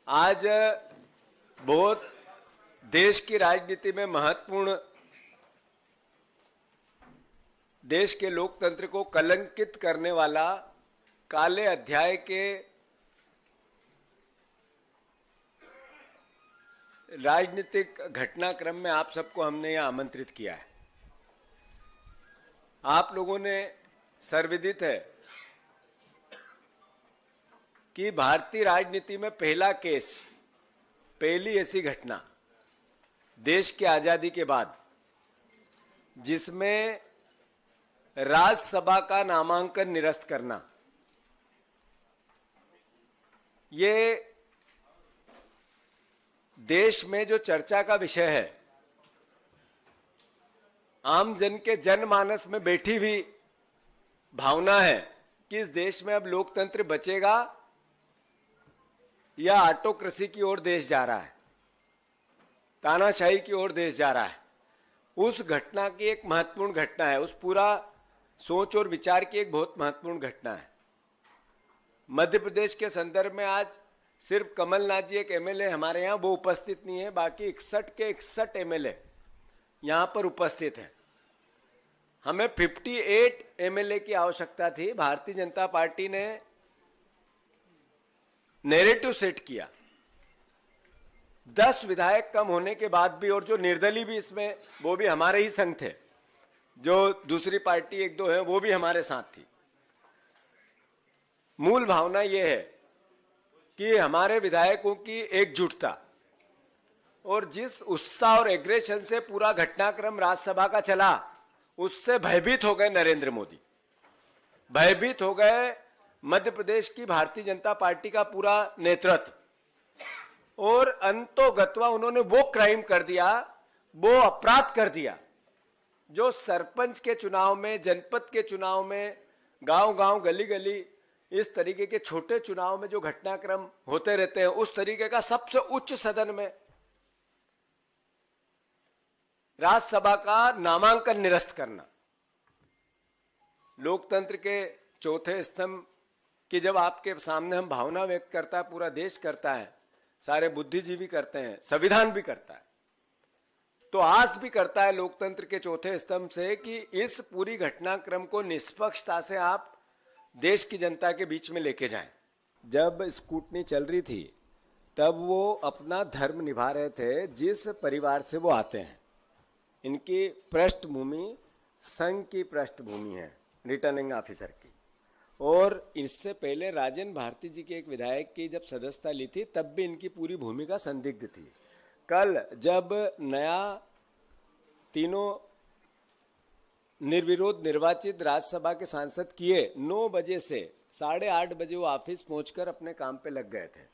आज बहुत देश की राजनीति में महत्वपूर्ण, देश के लोकतंत्र को कलंकित करने वाला काले अध्याय के राजनीतिक घटनाक्रम में आप सबको हमने यहां आमंत्रित किया है। आप लोगों ने सर्वविदित है कि भारतीय राजनीति में पहला केस, पहली ऐसी घटना देश की आजादी के बाद जिसमें राज्यसभा का नामांकन निरस्त करना, ये देश में जो चर्चा का विषय है, आम जन के जनमानस में बैठी हुई भावना है कि इस देश में अब लोकतंत्र बचेगा या ऑटोक्रेसी की ओर देश जा रहा है, तानाशाही की ओर देश जा रहा है। उस घटना की एक महत्वपूर्ण घटना है, उस पूरा सोच और विचार की एक बहुत महत्वपूर्ण घटना है। मध्य प्रदेश के संदर्भ में आज सिर्फ कमलनाथ जी एक एमएलए हमारे यहाँ, वो उपस्थित नहीं है, बाकी 61 के 61 एमएलए यहाँ पर उपस्थित हैं। हमें 58 एमएलए की आवश्यकता थी। भारतीय जनता पार्टी ने नैरेटिव सेट किया, 10 विधायक कम होने के बाद भी, और जो निर्दलीय भी इसमें, वो भी हमारे ही संग थे, जो दूसरी पार्टी 1-2 है वो भी हमारे साथ थी। मूल भावना ये है कि हमारे विधायकों की एकजुटता, और जिस उत्साह और एग्रेशन से पूरा घटनाक्रम राज्यसभा का चला, उससे भयभीत हो गए नरेंद्र मोदी, भयभीत हो गए मध्य प्रदेश की भारतीय जनता पार्टी का पूरा नेतृत्व, और अंतोगत्वा उन्होंने वो क्राइम कर दिया, वो अपराध कर दिया जो सरपंच के चुनाव में, जनपद के चुनाव में, गांव-गांव, गली-गली, इस तरीके के छोटे चुनाव में जो घटनाक्रम होते रहते हैं, उस तरीके का सबसे उच्च सदन में राज्यसभा का नामांकन निरस्त करना। लोकतंत्र के चौथे स्तंभ की जब आपके सामने हम भावना व्यक्त करता है, पूरा देश करता है, सारे बुद्धिजीवी करते हैं, संविधान भी करता है, तो आस भी करता है लोकतंत्र के चौथे स्तंभ से कि इस पूरी घटनाक्रम को निष्पक्षता से आप देश की जनता के बीच में लेके जाएं। जब स्कूटनी चल रही थी तब वो अपना धर्म निभा रहे थे। जिस परिवार से वो आते हैं, इनकी पृष्ठभूमि संघ की पृष्ठभूमि है, रिटर्निंग ऑफिसर की, और इससे पहले राजेंद्र भारती जी के एक विधायक की जब सदस्यता ली थी तब भी इनकी पूरी भूमिका संदिग्ध थी। कल जब नया तीनों निर्विरोध निर्वाचित राज्यसभा के सांसद किए, 9 बजे से 8:30 बजे वो ऑफिस पहुंचकर अपने काम पे लग गए थे।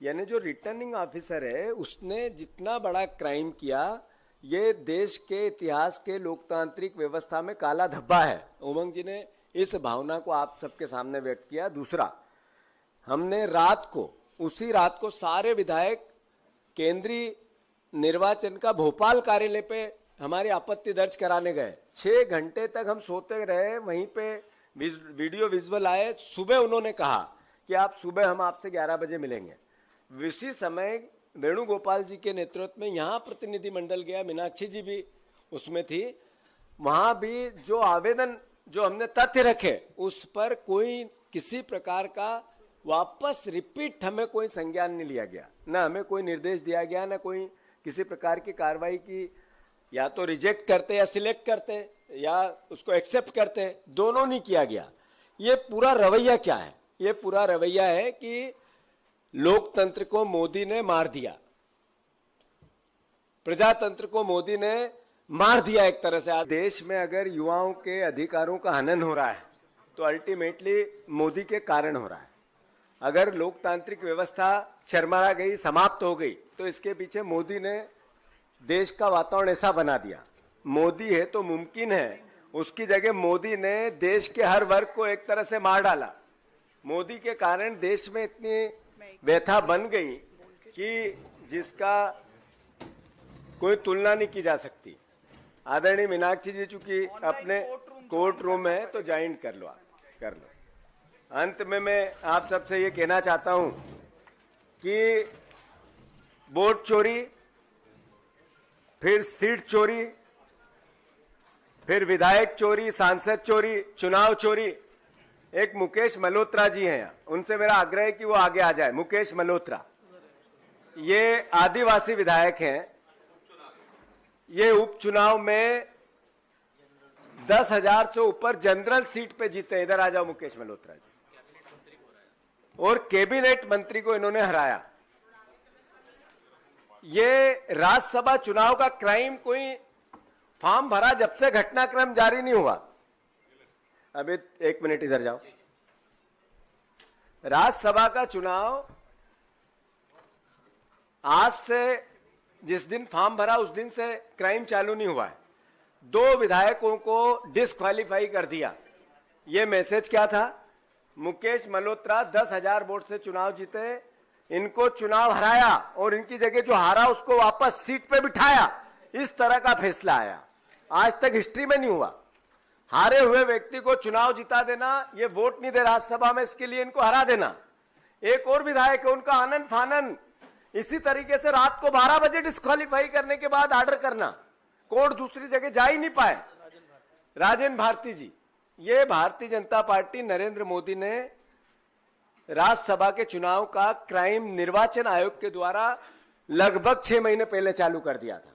यानी जो रिटर्निंग ऑफिसर है, उसने जितना बड़ा क्राइम किया, ये देश के इतिहास के लोकतांत्रिक व्यवस्था में काला धब्बा है। उमंग जी ने इस भावना को आप सबके सामने व्यक्त किया। दूसरा, हमने रात को, उसी रात को सारे विधायक केंद्रीय निर्वाचन का भोपाल कार्यालय पे हमारी आपत्ति दर्ज कराने गए। 6 घंटे तक हम सोते रहे, वहीं पे वीडियो विजुअल आए। सुबह उन्होंने कहा कि आप सुबह, हम आपसे 11 बजे मिलेंगे। इसी समय वेणुगोपाल जी के नेतृत्व में यहाँ प्रतिनिधिमंडल गया, मीनाक्षी जी भी उसमें थी। वहाँ भी जो आवेदन, जो हमने तथ्य रखे, उस पर कोई किसी प्रकार का वापस रिपीट हमें कोई संज्ञान नहीं लिया गया, ना हमें कोई निर्देश दिया गया, ना कोई किसी प्रकार की कार्रवाई की। या तो रिजेक्ट करते या सिलेक्ट करते या उसको एक्सेप्ट करते, दोनों नहीं किया गया। ये पूरा रवैया क्या है? ये पूरा रवैया है कि लोकतंत्र को मोदी ने मार दिया, प्रजातंत्र को मोदी ने मार दिया एक तरह से। देश में अगर युवाओं के अधिकारों का हनन हो रहा है तो अल्टीमेटली मोदी के कारण हो रहा है। अगर लोकतांत्रिक व्यवस्था चरमरा गई, समाप्त हो गई, तो इसके पीछे मोदी ने देश का वातावरण ऐसा बना दिया। मोदी है तो मुमकिन है, उसकी जगह मोदी ने देश के हर वर्ग को एक तरह से मार डाला। मोदी के कारण देश में इतनी व्यथा बन गई कि जिसका कोई तुलना नहीं की जा सकती। आदरणीय मीनाक्षी जी, चूंकि अपने कोर्ट रूम है तो ज्वाइन कर लो, कर लो। अंत में मैं आप सबसे ये कहना चाहता हूं कि वोट चोरी, फिर सीट चोरी, फिर विधायक चोरी, सांसद चोरी, चुनाव चोरी। एक मुकेश मल्होत्रा जी हैं, उनसे मेरा आग्रह है कि वो आगे आ जाए। मुकेश मल्होत्रा, ये आदिवासी विधायक हैं। ये उपचुनाव में 10,000 से ऊपर जनरल सीट पे जीते। इधर आ जाओ मुकेश मल्होत्रा जी। और कैबिनेट मंत्री को इन्होंने हराया। ये राज्यसभा चुनाव का क्राइम कोई फॉर्म भरा जब से घटनाक्रम जारी नहीं हुआ। अभी 1 मिनट इधर जाओ। राज्यसभा का चुनाव आज से, जिस दिन फॉर्म भरा उस दिन से क्राइम चालू नहीं हुआ है। 2 विधायकों को डिस्क्वालीफाई कर दिया। ये मैसेज क्या था? मुकेश मल्होत्रा 10,000 वोट से चुनाव जीते, इनको चुनाव हराया और इनकी जगह जो हारा उसको वापस सीट पे बिठाया। इस तरह का फैसला आया, आज तक हिस्ट्री में नहीं हुआ। हारे हुए व्यक्ति को चुनाव जिता देना, ये वोट नहीं दे राज्यसभा में, इसके लिए इनको हरा देना। एक और विधायक है, उनका आनंद फानन इसी तरीके से रात को 12 बजे डिस्क्वालीफाई करने के बाद ऑर्डर करना, कोर्ट दूसरी जगह जा ही नहीं पाए। राजेंद्र भारती जी, ये भारतीय जनता पार्टी नरेंद्र मोदी ने राज्यसभा के चुनाव का क्राइम निर्वाचन आयोग के द्वारा लगभग 6 महीने पहले चालू कर दिया था।